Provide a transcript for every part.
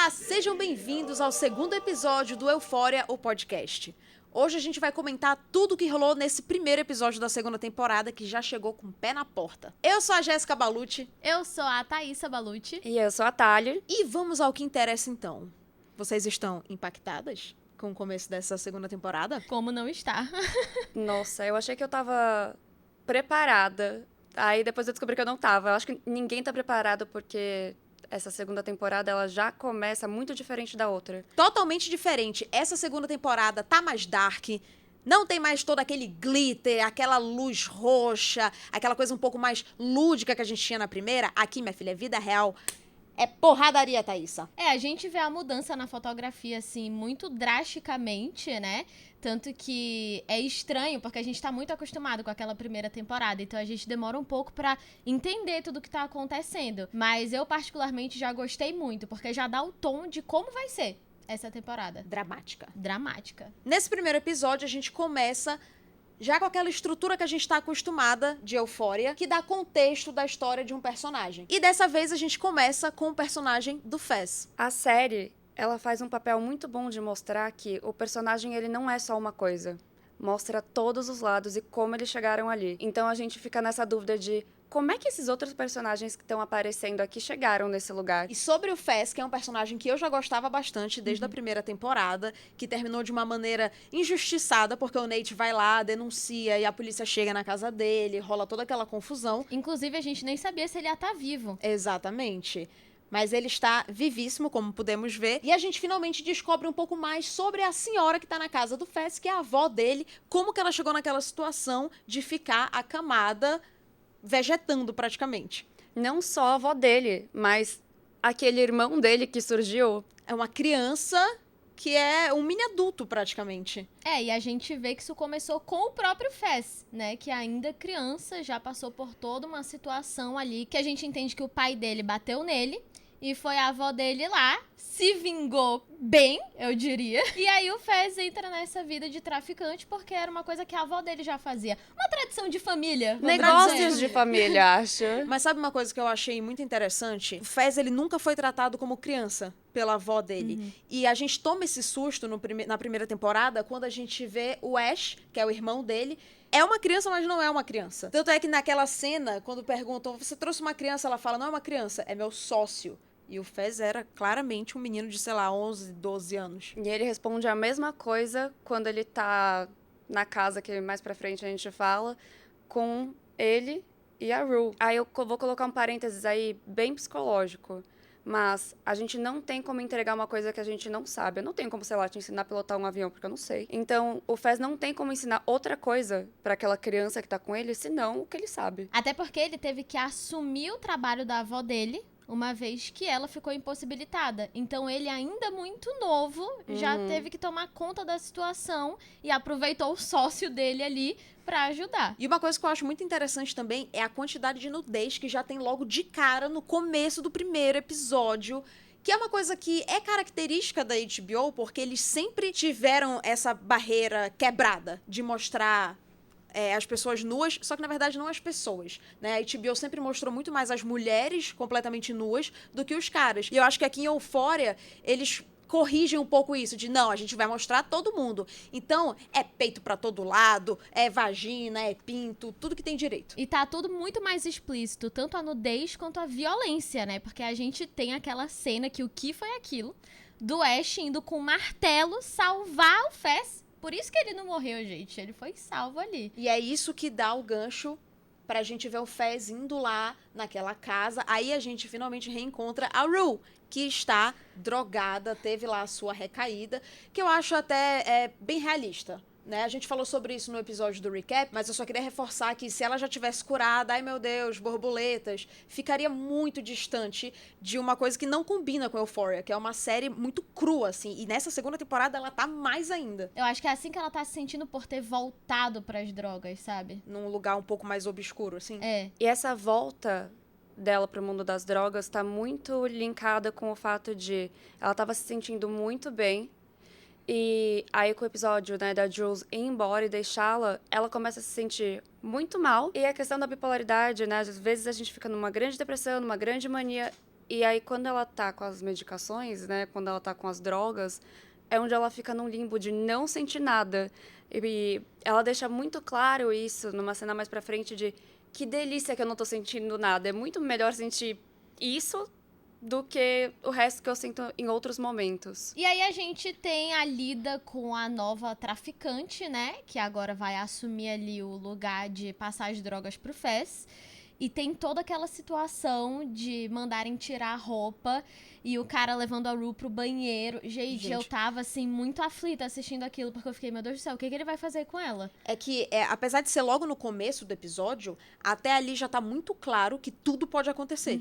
Olá, sejam bem-vindos ao segundo episódio do Euphoria, o podcast. Hoje a gente vai comentar tudo o que rolou nesse primeiro episódio da segunda temporada, que já chegou com o pé na porta. Eu sou a Jéssica Balucci. Eu sou a Thaísa Balucci. E eu sou a Thalia. E vamos ao que interessa então. Vocês estão impactadas com o começo dessa segunda temporada? Como não está? Nossa, eu achei que eu tava preparada. Aí depois eu descobri que eu não tava. Eu acho que ninguém tá preparado porque essa segunda temporada ela já começa muito diferente da outra. Totalmente diferente. Essa segunda temporada tá mais dark. Não tem mais todo aquele glitter, aquela luz roxa, aquela coisa um pouco mais lúdica que a gente tinha na primeira. Aqui, minha filha, é vida real. É porradaria, Thaísa. A gente vê a mudança na fotografia, assim, muito drasticamente, né? Tanto que é estranho, porque a gente tá muito acostumado com aquela primeira temporada, então a gente demora um pouco pra entender tudo que tá acontecendo. Mas eu, particularmente, já gostei muito, porque já dá o tom de como vai ser essa temporada. Dramática. Nesse primeiro episódio, a gente começa já com aquela estrutura que a gente tá acostumada de Euphoria, que dá contexto da história de um personagem. E dessa vez a gente começa com o personagem do Fez. A série, ela faz um papel muito bom de mostrar que o personagem ele não é só uma coisa. Mostra todos os lados e como eles chegaram ali. Então a gente fica nessa dúvida de como é que esses outros personagens que estão aparecendo aqui chegaram nesse lugar? E sobre o Fez, que é um personagem que eu já gostava bastante desde a primeira temporada, que terminou de uma maneira injustiçada, porque o Nate vai lá, denuncia e a polícia chega na casa dele, rola toda aquela confusão. Inclusive, a gente nem sabia se ele ia estar vivo. Exatamente. Mas ele está vivíssimo, como podemos ver. E a gente finalmente descobre um pouco mais sobre a senhora que está na casa do Fez, que é a avó dele, como que ela chegou naquela situação de ficar acamada, vegetando praticamente. Não só a avó dele, mas aquele irmão dele que surgiu. É uma criança que é um mini adulto praticamente. E a gente vê que isso começou com o próprio Fez, né? Que ainda criança já passou por toda uma situação ali que a gente entende que o pai dele bateu nele. E foi a avó dele lá, se vingou bem, eu diria. E aí o Fez entra nessa vida de traficante porque era uma coisa que a avó dele já fazia. Uma tradição de família. Negócios de família, acho. Mas sabe uma coisa que eu achei muito interessante? O Fez, ele nunca foi tratado como criança pela avó dele. E a gente toma esse susto na primeira temporada quando a gente vê o Ash, que é o irmão dele. É uma criança, mas não é uma criança. Tanto é que naquela cena, quando perguntam, você trouxe uma criança? Ela fala, não é uma criança, é meu sócio. E o Fez era claramente um menino de, 11, 12 anos. E ele responde a mesma coisa quando ele tá na casa, que mais pra frente a gente fala, com ele e a Rue. Aí eu vou colocar um parênteses aí bem psicológico. Mas a gente não tem como entregar uma coisa que a gente não sabe. Eu não tenho como, sei lá, te ensinar a pilotar um avião, porque eu não sei. Então, o Fez não tem como ensinar outra coisa pra aquela criança que tá com ele, senão o que ele sabe. Até porque ele teve que assumir o trabalho da avó dele, uma vez que ela ficou impossibilitada. Então, ele ainda muito novo, já teve que tomar conta da situação e aproveitou o sócio dele ali pra ajudar. E uma coisa que eu acho muito interessante também é a quantidade de nudez que já tem logo de cara no começo do primeiro episódio, que é uma coisa que é característica da HBO, porque eles sempre tiveram essa barreira quebrada de mostrar as pessoas nuas, só que na verdade não as pessoas, né? A HBO sempre mostrou muito mais as mulheres completamente nuas do que os caras. E eu acho que aqui em Euphoria, eles corrigem um pouco isso, de não, a gente vai mostrar todo mundo. Então, é peito pra todo lado, é vagina, é pinto, tudo que tem direito. E tá tudo muito mais explícito, tanto a nudez quanto a violência, né? Porque a gente tem aquela cena que o que foi aquilo, do Ash indo com um martelo salvar o Fez. Por isso que ele não morreu, gente. Ele foi salvo ali. E é isso que dá o gancho pra gente ver o Fez indo lá naquela casa. Aí a gente finalmente reencontra a Rue, que está drogada, teve lá a sua recaída, que eu acho até bem realista. Né? A gente falou sobre isso no episódio do recap, mas eu só queria reforçar que se ela já tivesse curada, ai meu Deus, borboletas, ficaria muito distante de uma coisa que não combina com Euphoria, que é uma série muito crua, assim, e nessa segunda temporada ela tá mais ainda. Eu acho que é assim que ela tá se sentindo por ter voltado pras drogas, sabe? Num lugar um pouco mais obscuro, assim. E essa volta dela pro mundo das drogas tá muito linkada com o fato de ela tava se sentindo muito bem. E aí, com o episódio, né, da Jules ir embora e deixá-la, ela começa a se sentir muito mal. E a questão da bipolaridade, né, às vezes a gente fica numa grande depressão, numa grande mania. E aí, quando ela tá com as medicações, né? Quando ela tá com as drogas, é onde ela fica num limbo de não sentir nada. E ela deixa muito claro isso numa cena mais pra frente de que delícia que eu não tô sentindo nada. É muito melhor sentir isso do que o resto que eu sinto em outros momentos. E aí a gente tem a lida com a nova traficante, né? Que agora vai assumir ali o lugar de passar as drogas pro Fez. E tem toda aquela situação de mandarem tirar a roupa e o cara levando a Rue pro banheiro. Gente, eu tava, assim, muito aflita assistindo aquilo, porque eu fiquei, meu Deus do céu, o que ele vai fazer com ela? É que, apesar de ser logo no começo do episódio, até ali já tá muito claro que tudo pode acontecer.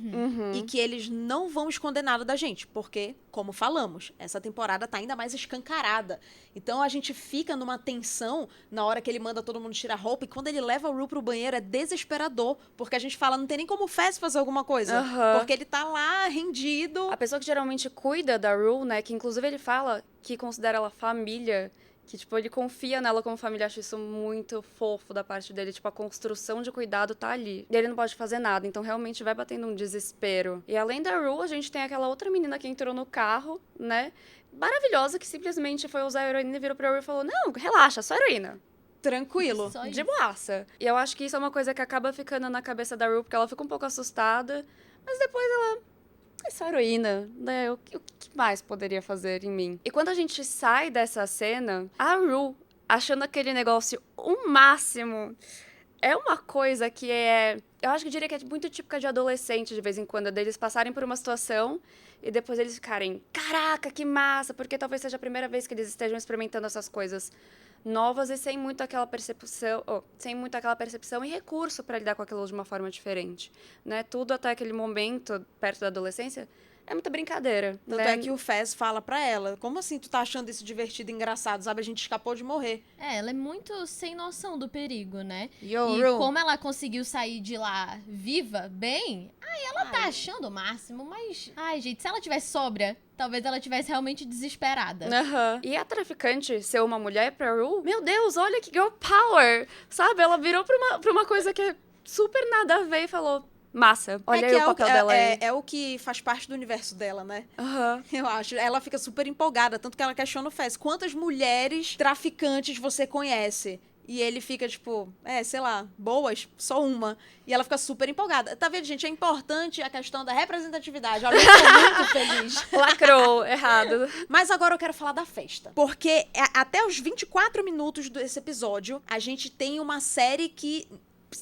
E que eles não vão esconder nada da gente, porque, como falamos, essa temporada tá ainda mais escancarada. Então a gente fica numa tensão na hora que ele manda todo mundo tirar roupa, e quando ele leva a Rue pro banheiro é desesperador, porque a gente fala, não tem nem como o Fez fazer alguma coisa. Porque ele tá lá, rendido. A pessoa que geralmente cuida da Rue, né, que inclusive ele fala que considera ela família, que, tipo, ele confia nela como família, acho isso muito fofo da parte dele, tipo, a construção de cuidado tá ali. E ele não pode fazer nada, então realmente vai batendo um desespero. E além da Rue, a gente tem aquela outra menina que entrou no carro, né, maravilhosa, que simplesmente foi usar a heroína e virou pra Rue e falou, não, relaxa, só heroína. Tranquilo. Só De isso. boaça. E eu acho que isso é uma coisa que acaba ficando na cabeça da Rue, porque ela fica um pouco assustada, mas depois ela... É só heroína, né? O que mais poderia fazer em mim? E quando a gente sai dessa cena, a Rue, achando aquele negócio o máximo, é uma coisa que é... Eu acho que eu diria que é muito típica de adolescente, de vez em quando, deles passarem por uma situação e depois eles ficarem, caraca, que massa, porque talvez seja a primeira vez que eles estejam experimentando essas coisas novas e sem muito aquela percepção e recurso para lidar com aquilo de uma forma diferente, né? Tudo até aquele momento, perto da adolescência, é muita brincadeira, Tanto né? é que o Fez fala pra ela, como assim tu tá achando isso divertido e engraçado, sabe? A gente escapou de morrer. Ela é muito sem noção do perigo, né? Yo, E Rue. como ela conseguiu sair de lá viva, bem, aí ela tá achando o máximo, mas... Ai, gente, se ela tivesse sóbria, talvez ela tivesse realmente desesperada. Aham. E a traficante ser uma mulher pra Rue, meu Deus, olha que girl power, sabe? Ela virou pra uma coisa que é super nada a ver e falou, massa, olha aí o papel dela aí. É o que faz parte do universo dela, né? Aham. Eu acho. Ela fica super empolgada, tanto que ela questiona o Fez. Quantas mulheres traficantes você conhece? E ele fica, tipo, sei lá, boas, só uma. E ela fica super empolgada. Tá vendo, gente? É importante a questão da representatividade. Olha, eu tô muito feliz. Lacrou, errado. Mas agora eu quero falar da festa. Porque até os 24 minutos desse episódio, a gente tem uma série que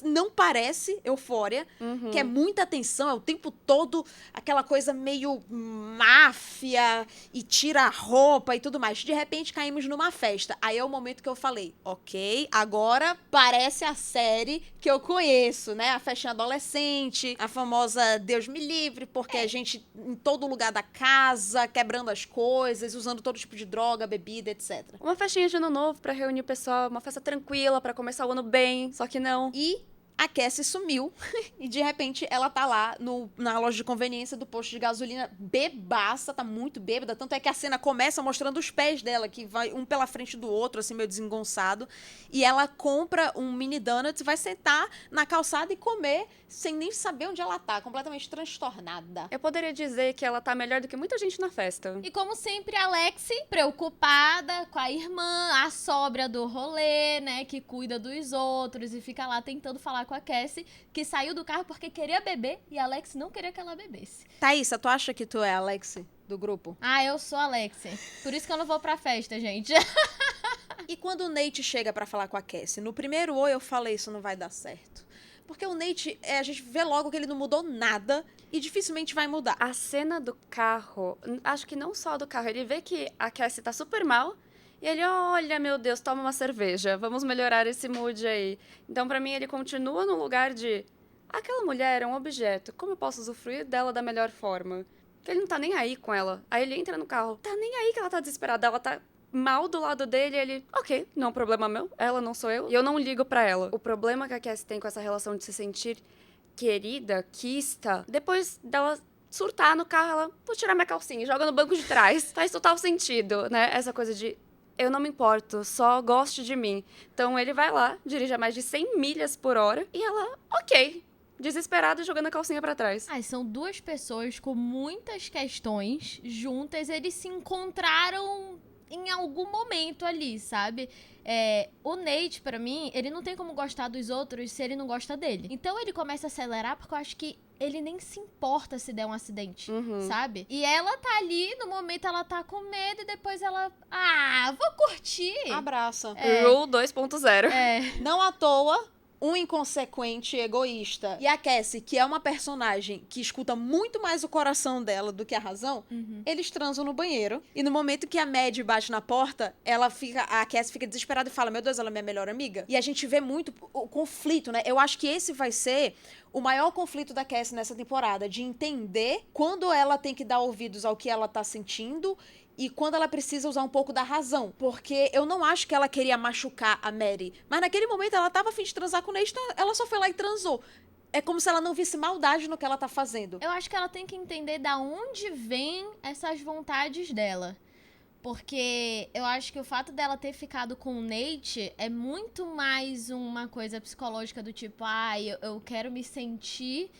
não parece Eufória, que é muita tensão, é o tempo todo aquela coisa meio máfia e tira a roupa e tudo mais. De repente caímos numa festa. Aí é o momento que eu falei, ok, agora parece a série que eu conheço, né? A festinha adolescente, a famosa Deus me livre, porque a gente em todo lugar da casa, quebrando as coisas, usando todo tipo de droga, bebida, etc. Uma festinha de ano novo pra reunir o pessoal, uma festa tranquila pra começar o ano bem, só que não. E a Cassie sumiu e de repente ela tá lá na loja de conveniência do posto de gasolina, bebaça, tá muito bêbada, tanto é que a cena começa mostrando os pés dela, que vai um pela frente do outro, assim, meio desengonçado, e ela compra um mini donut, vai sentar na calçada e comer, sem nem saber onde ela tá, completamente transtornada. Eu poderia dizer que ela tá melhor do que muita gente na festa. E como sempre, a Lexi, preocupada com a irmã, a sóbria do rolê, né, que cuida dos outros e fica lá tentando falar com a Cassie, que saiu do carro porque queria beber e a Alex não queria que ela bebesse. Thaísa, tu acha que tu é a Alexi do grupo? Ah, eu sou a Lexi. Por isso que eu não vou pra festa, gente. E quando o Nate chega pra falar com a Cassie? No primeiro oi eu falei, isso não vai dar certo. Porque o Nate, a gente vê logo que ele não mudou nada e dificilmente vai mudar. A cena do carro, acho que não só do carro, ele vê que a Cassie tá super mal e ele, olha, meu Deus, toma uma cerveja, vamos melhorar esse mood aí. Então, pra mim, ele continua no lugar de, aquela mulher é um objeto, como eu posso usufruir dela da melhor forma? Porque ele não tá nem aí com ela. Aí ele entra no carro, tá nem aí que ela tá desesperada, ela tá mal do lado dele, ele, ok, não é um problema meu, ela não sou eu, e eu não ligo pra ela. O problema que a Cassie tem com essa relação de se sentir querida, quista, depois dela surtar no carro, ela, vou tirar minha calcinha e joga no banco de trás. Faz total sentido, né? Essa coisa de, eu não me importo, só goste de mim. Então ele vai lá, dirige a mais de 100 milhas por hora, e ela, ok, desesperado, jogando a calcinha pra trás. Ai, são duas pessoas com muitas questões juntas, eles se encontraram em algum momento ali, sabe? O Nate, pra mim, ele não tem como gostar dos outros se ele não gosta dele. Então ele começa a acelerar porque eu acho que ele nem se importa se der um acidente, sabe? E ela tá ali, no momento ela tá com medo e depois ela... vou curtir. Abraça. Rule 2.0. Não à toa, um inconsequente egoísta e a Cassie, que é uma personagem que escuta muito mais o coração dela do que a razão, eles transam no banheiro. E no momento que a Maddie bate na porta, a Cassie fica desesperada e fala, meu Deus, ela é minha melhor amiga. E a gente vê muito o conflito, né? Eu acho que esse vai ser o maior conflito da Cassie nessa temporada, de entender quando ela tem que dar ouvidos ao que ela tá sentindo e quando ela precisa usar um pouco da razão. Porque eu não acho que ela queria machucar a Mary. Mas naquele momento ela tava a fim de transar com o Nate, então ela só foi lá e transou. É como se ela não visse maldade no que ela tá fazendo. Eu acho que ela tem que entender da onde vem essas vontades dela. Porque eu acho que o fato dela ter ficado com o Nate é muito mais uma coisa psicológica do tipo, eu quero me sentir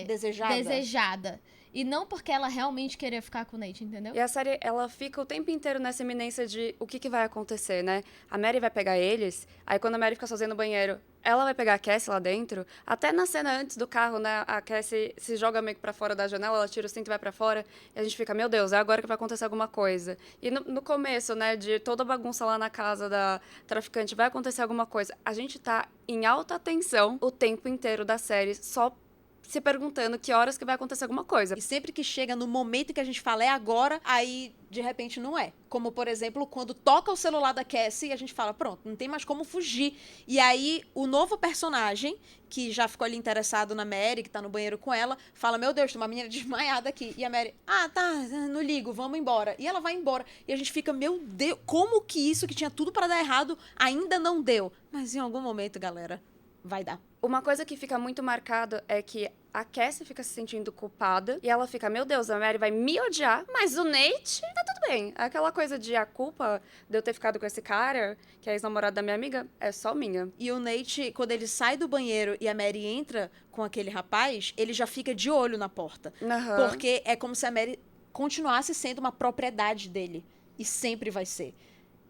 desejada. E não porque ela realmente queria ficar com o Nate, entendeu? E a série, ela fica o tempo inteiro nessa iminência de o que vai acontecer, né? A Mary vai pegar eles, aí quando a Mary fica sozinha no banheiro, ela vai pegar a Cassie lá dentro. Até na cena antes do carro, né? A Cassie se joga meio que pra fora da janela, ela tira o cinto e vai pra fora. E a gente fica, meu Deus, é agora que vai acontecer alguma coisa. E no começo, né, de toda a bagunça lá na casa da traficante, vai acontecer alguma coisa. A gente tá em alta tensão o tempo inteiro da série, só se perguntando que horas que vai acontecer alguma coisa. E sempre que chega no momento que a gente fala é agora, aí de repente não é. Como, por exemplo, quando toca o celular da Cassie, a gente fala, pronto, não tem mais como fugir. E aí o novo personagem, que já ficou ali interessado na Mary, que tá no banheiro com ela, fala, meu Deus, tem uma menina desmaiada aqui. E a Mary, tá, não ligo, vamos embora. E ela vai embora. E a gente fica, meu Deus, como que isso que tinha tudo pra dar errado ainda não deu? Mas em algum momento, galera, vai dar. Uma coisa que fica muito marcado é que a Cassie fica se sentindo culpada e ela fica, meu Deus, a Mary vai me odiar, mas o Nate, tá tudo bem. Aquela coisa de a culpa de eu ter ficado com esse cara, que é ex-namorado da minha amiga, é só minha. E o Nate, quando ele sai do banheiro e a Mary entra com aquele rapaz, ele já fica de olho na porta. Porque é como se a Mary continuasse sendo uma propriedade dele. E sempre vai ser.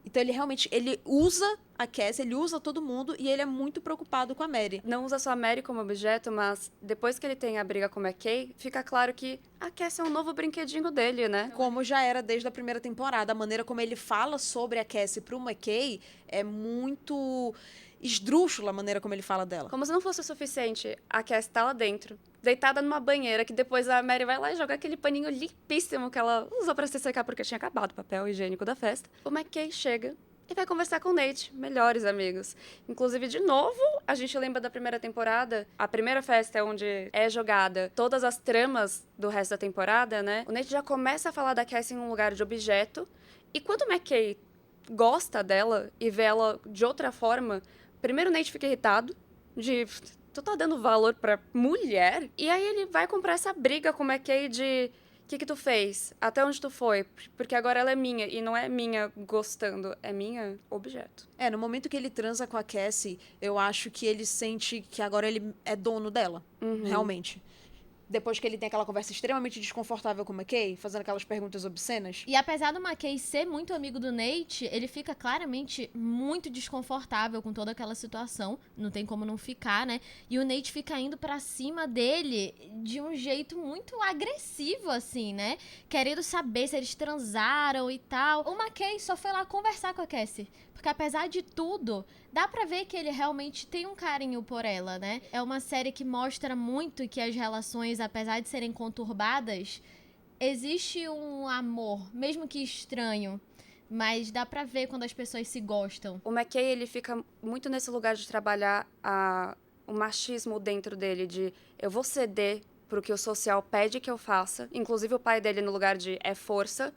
Então ele usa a Cassie, ele usa todo mundo e ele é muito preocupado com a Mary. Não usa só a Mary como objeto, mas depois que ele tem a briga com o McKay, fica claro que a Cassie é um novo brinquedinho dele, né? Como já era desde a primeira temporada. A maneira como ele fala sobre a Cassie pro McKay é muito esdrúxula a maneira como ele fala dela. Como se não fosse o suficiente, a Cassie tá lá dentro, deitada numa banheira, que depois a Mary vai lá e joga aquele paninho limpíssimo que ela usou pra se secar porque tinha acabado o papel higiênico da festa. O McKay chega e vai conversar com o Nate, melhores amigos. Inclusive, de novo, a gente lembra da primeira temporada. A primeira festa é onde é jogada todas as tramas do resto da temporada, né? O Nate já começa a falar da Cassie em um lugar de objeto. E quando o McKay gosta dela e vê ela de outra forma, primeiro o Nate fica irritado, de... Tu tá dando valor pra mulher? E aí ele vai comprar essa briga com o McKay de... O que tu fez? Até onde tu foi? Porque agora ela é minha, e não é minha gostando, é minha objeto. No momento que ele transa com a Cassie, eu acho que ele sente que agora ele é dono dela, realmente. Depois que ele tem aquela conversa extremamente desconfortável com o McKay, fazendo aquelas perguntas obscenas. E apesar do McKay ser muito amigo do Nate, ele fica claramente muito desconfortável com toda aquela situação. Não tem como não ficar, né? E o Nate fica indo pra cima dele de um jeito muito agressivo, assim, né? Querendo saber se eles transaram e tal. O McKay só foi lá conversar com a Cassie. Porque apesar de tudo, dá pra ver que ele realmente tem um carinho por ela, né? É uma série que mostra muito que as relações, apesar de serem conturbadas, existe um amor, mesmo que estranho. Mas dá pra ver quando as pessoas se gostam. O McKay, ele fica muito nesse lugar de trabalhar o machismo dentro dele, de eu vou ceder pro que o social pede que eu faça. Inclusive o pai dele no lugar de é força.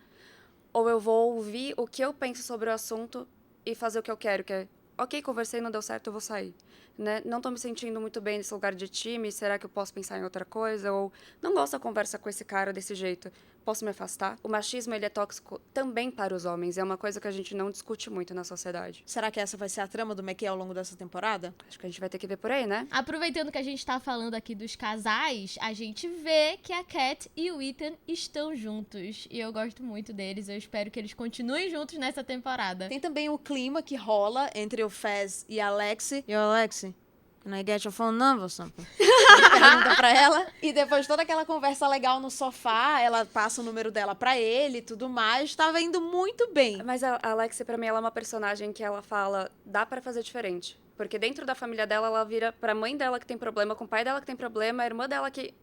Ou eu vou ouvir o que eu penso sobre o assunto e fazer o que eu quero, que é, ok, conversei, não deu certo, eu vou sair. Né? Não tô me sentindo muito bem nesse lugar de time, será que eu posso pensar em outra coisa? Ou não gosto da conversa com esse cara desse jeito. posso me afastar. O machismo, ele é tóxico também para os homens. É uma coisa que a gente não discute muito na sociedade. Será que essa vai ser a trama do McKay ao longo dessa temporada? Acho que a gente vai ter que ver por aí, né? Aproveitando que a gente tá falando aqui dos casais, a gente vê que a Cat e o Ethan estão juntos. E eu gosto muito deles, eu espero que eles continuem juntos nessa temporada. Tem também o clima que rola entre o Fez e a Lexi. E o Lexi, can I get your phone number or something? Ele pergunta pra ela. E depois de toda aquela conversa legal no sofá, ela passa o número dela pra ele e tudo mais. Tava indo muito bem. Mas a Alexia, pra mim, ela é uma personagem que ela fala, dá pra fazer diferente. Porque dentro da família dela, ela vira pra mãe dela que tem problema, com o pai dela que tem problema, a irmã dela que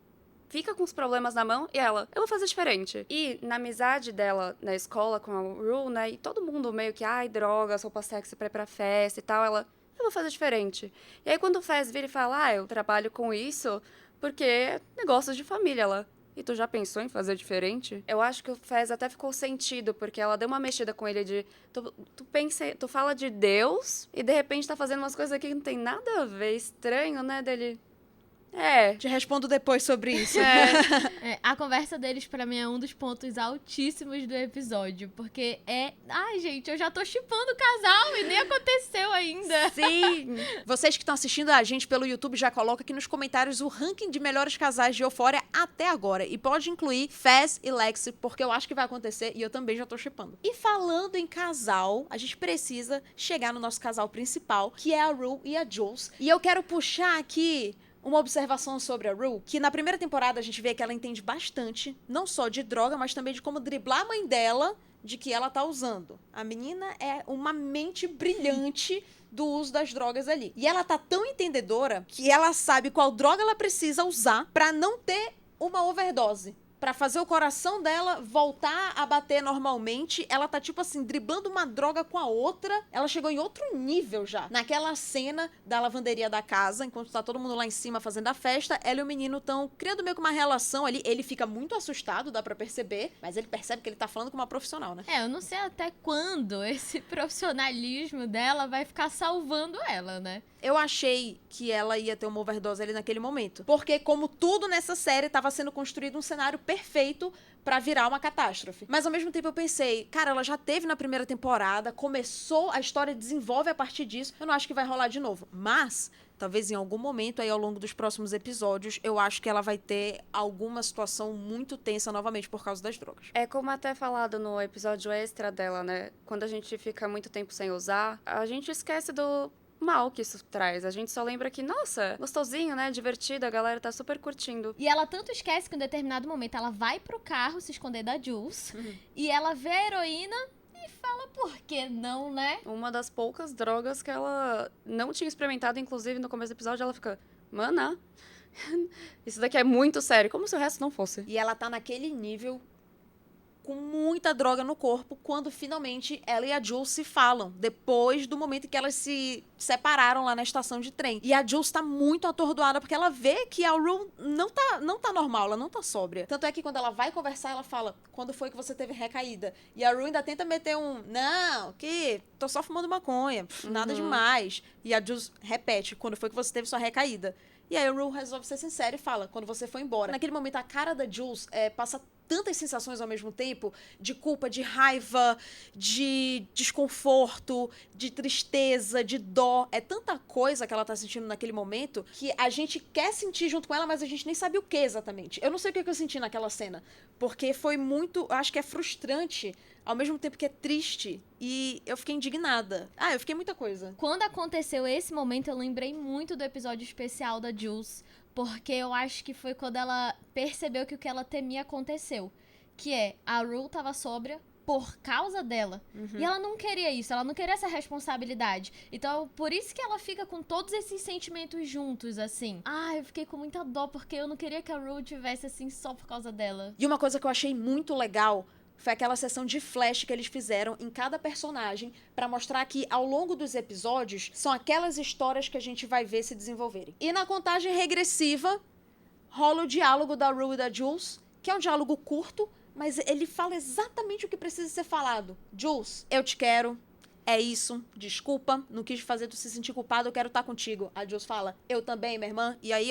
fica com os problemas na mão, e ela, eu vou fazer diferente. E na amizade dela na escola com a Rue, né, e todo mundo meio que, ai, droga, roupa sexy pra ir pra festa e tal, ela, eu vou fazer diferente. E aí quando o Fez vira e fala, eu trabalho com isso porque é negócios de família, ela... E tu já pensou em fazer diferente? Eu acho que o Fez até ficou sentido, porque ela deu uma mexida com ele de... Tu fala de Deus e de repente tá fazendo umas coisas aqui que não tem nada a ver. Estranho, né? Dele... Te respondo depois sobre isso. A conversa deles, pra mim, é um dos pontos altíssimos do episódio. Porque ai, gente, eu já tô shippando o casal e nem aconteceu ainda. Sim! Vocês que estão assistindo a gente pelo YouTube, já coloca aqui nos comentários o ranking de melhores casais de Euphoria até agora. E pode incluir Fez e Lexi, porque eu acho que vai acontecer e eu também já tô shippando. E falando em casal, a gente precisa chegar no nosso casal principal, que é a Rue e a Jules. E eu quero puxar aqui uma observação sobre a Rue, que na primeira temporada a gente vê que ela entende bastante, não só de droga, mas também de como driblar a mãe dela de que ela tá usando. A menina é uma mente brilhante do uso das drogas ali. E ela tá tão entendedora que ela sabe qual droga ela precisa usar pra não ter uma overdose. Pra fazer o coração dela voltar a bater normalmente, ela tá, tipo assim, driblando uma droga com a outra. Ela chegou em outro nível já. Naquela cena da lavanderia da casa, enquanto tá todo mundo lá em cima fazendo a festa, ela e o menino estão criando meio que uma relação ali. Ele fica muito assustado, dá pra perceber, mas ele percebe que ele tá falando com uma profissional, né? Eu não sei até quando esse profissionalismo dela vai ficar salvando ela, né? Eu achei que ela ia ter uma overdose ali naquele momento. Porque, como tudo nessa série, tava sendo construído um cenário perfeito pra virar uma catástrofe. Mas, ao mesmo tempo, eu pensei, cara, ela já teve na primeira temporada, começou, a história desenvolve a partir disso, eu não acho que vai rolar de novo. Mas, talvez em algum momento, aí ao longo dos próximos episódios, eu acho que ela vai ter alguma situação muito tensa novamente por causa das drogas. É como até falado no episódio extra dela, né? Quando a gente fica muito tempo sem usar, a gente esquece do mal que isso traz. A gente só lembra que, nossa, gostosinho, né? Divertido, a galera tá super curtindo. E ela tanto esquece que em determinado momento ela vai pro carro se esconder da Jules e ela vê a heroína e fala, por que não, né? Uma das poucas drogas que ela não tinha experimentado, inclusive no começo do episódio, ela fica, mana, isso daqui é muito sério, como se o resto não fosse. E ela tá naquele nível com muita droga no corpo, quando finalmente ela e a Jules se falam, depois do momento em que elas se separaram lá na estação de trem. E a Jules tá muito atordoada, porque ela vê que a Rue não tá normal, ela não tá sóbria. Tanto é que quando ela vai conversar, ela fala, quando foi que você teve recaída? E a Rue ainda tenta meter não, que tô só fumando maconha, nada demais. E a Jules repete, quando foi que você teve sua recaída? E aí a Rue resolve ser sincera e fala, quando você foi embora. Naquele momento, a cara da Jules passa tantas sensações ao mesmo tempo, de culpa, de raiva, de desconforto, de tristeza, de dó. É tanta coisa que ela tá sentindo naquele momento que a gente quer sentir junto com ela, mas a gente nem sabe o que exatamente. Eu não sei o que eu senti naquela cena, porque foi muito, acho que é frustrante, ao mesmo tempo que é triste, e eu fiquei indignada. Eu fiquei muita coisa. Quando aconteceu esse momento, eu lembrei muito do episódio especial da Jules, porque eu acho que foi quando ela percebeu que o que ela temia aconteceu. Que a Rue tava sóbria por causa dela. E ela não queria isso, ela não queria essa responsabilidade. Então, por isso que ela fica com todos esses sentimentos juntos, assim. Eu fiquei com muita dó, porque eu não queria que a Rue tivesse assim só por causa dela. E uma coisa que eu achei muito legal foi aquela sessão de flash que eles fizeram em cada personagem pra mostrar que, ao longo dos episódios, são aquelas histórias que a gente vai ver se desenvolverem. E na contagem regressiva, rola o diálogo da Rue e da Jules, que é um diálogo curto, mas ele fala exatamente o que precisa ser falado. Jules, eu te quero, é isso, desculpa, não quis fazer tu se sentir culpado, eu quero estar contigo. A Jules fala, eu também, minha irmã, e aí,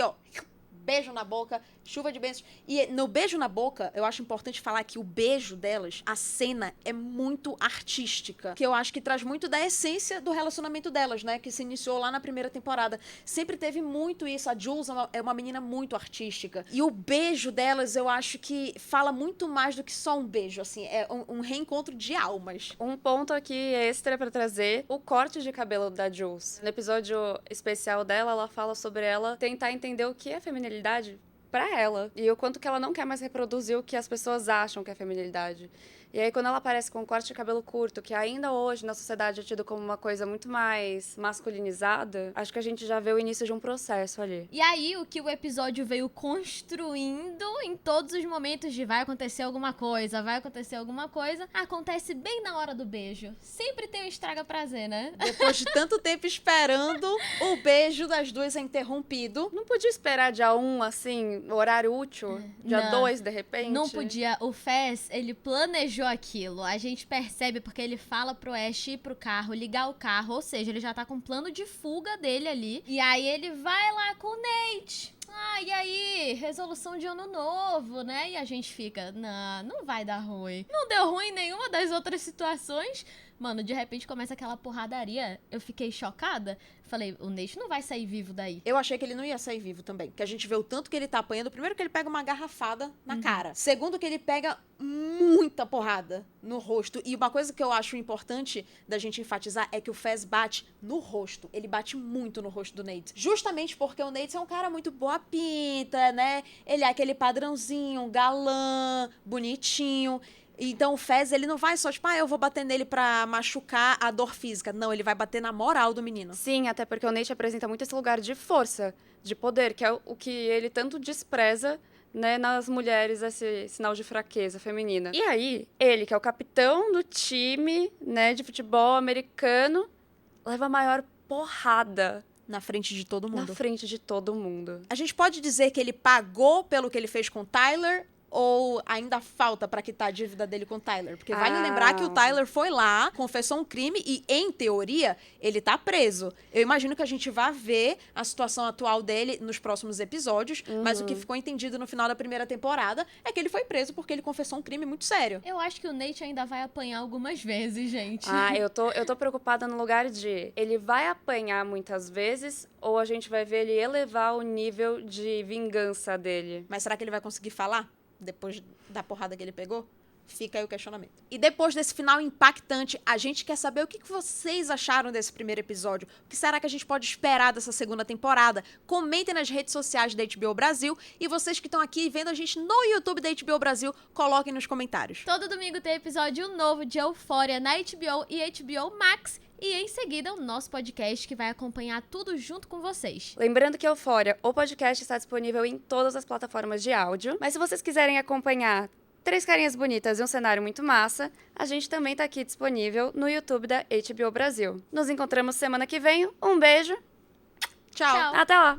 beijo na boca, chuva de beijos. E no beijo na boca, eu acho importante falar que o beijo delas, a cena é muito artística, que eu acho que traz muito da essência do relacionamento delas, né, que se iniciou lá na primeira temporada. Sempre teve muito isso, a Jules é uma menina muito artística. E o beijo delas, eu acho que fala muito mais do que só um beijo, assim, é um reencontro de almas. Um ponto aqui extra pra trazer, o corte de cabelo da Jules. No episódio especial dela, ela fala sobre ela tentar entender o que é feminilidade pra ela. E o quanto que ela não quer mais reproduzir o que as pessoas acham que é feminilidade. E aí, quando ela aparece com um corte de cabelo curto, que ainda hoje na sociedade é tido como uma coisa muito mais masculinizada, acho que a gente já vê o início de um processo ali. E aí, o que o episódio veio construindo em todos os momentos de vai acontecer alguma coisa, acontece bem na hora do beijo. Sempre tem um estraga prazer, né? Depois de tanto tempo esperando, o beijo das duas é interrompido. Não podia esperar dia 1, assim, horário útil? Dia 2, de repente? Não podia. O Fez, ele planejou aquilo. A gente percebe porque ele fala pro Ash ir pro carro, ligar o carro, ou seja, ele já tá com um plano de fuga dele ali. E aí ele vai lá com o Nate. E aí? Resolução de ano novo, né? E a gente fica, não vai dar ruim. Não deu ruim em nenhuma das outras situações. Mano, de repente começa aquela porradaria. Eu fiquei chocada. Falei, o Nate não vai sair vivo daí. Eu achei que ele não ia sair vivo também. Que a gente vê o tanto que ele tá apanhando. Primeiro que ele pega uma garrafada na cara. Segundo que ele pega muita porrada no rosto. E uma coisa que eu acho importante da gente enfatizar é que o Fez bate no rosto. Ele bate muito no rosto do Nate. Justamente porque o Nate é um cara muito boa pinta, né? Ele é aquele padrãozinho, galã, bonitinho. Então o Fez, ele não vai só, tipo, eu vou bater nele pra machucar a dor física. Não, ele vai bater na moral do menino. Sim, até porque o Nate apresenta muito esse lugar de força, de poder, que é o que ele tanto despreza, né, nas mulheres, esse sinal de fraqueza feminina. E aí, ele, que é o capitão do time, né, de futebol americano, leva a maior porrada. Na frente de todo mundo. Na frente de todo mundo. A gente pode dizer que ele pagou pelo que ele fez com o Tyler ou ainda falta pra quitar a dívida dele com o Tyler? Porque vale lembrar que o Tyler foi lá, confessou um crime e, em teoria, ele tá preso. Eu imagino que a gente vai ver a situação atual dele nos próximos episódios, mas o que ficou entendido no final da primeira temporada é que ele foi preso porque ele confessou um crime muito sério. Eu acho que o Nate ainda vai apanhar algumas vezes, gente. Eu tô preocupada no lugar de ele vai apanhar muitas vezes ou a gente vai ver ele elevar o nível de vingança dele. Mas será que ele vai conseguir falar depois da porrada que ele pegou? Fica aí o questionamento. E depois desse final impactante, a gente quer saber o que vocês acharam desse primeiro episódio. O que será que a gente pode esperar dessa segunda temporada? Comentem nas redes sociais da HBO Brasil. E vocês que estão aqui vendo a gente no YouTube da HBO Brasil, coloquem nos comentários. Todo domingo tem episódio novo de Euphoria na HBO e HBO Max. E em seguida, o nosso podcast que vai acompanhar tudo junto com vocês. Lembrando que Euphoria, o podcast, está disponível em todas as plataformas de áudio. Mas se vocês quiserem acompanhar 3 carinhas bonitas e um cenário muito massa, a gente também tá aqui disponível no YouTube da HBO Brasil. Nos encontramos semana que vem. Um beijo. Tchau. Até lá.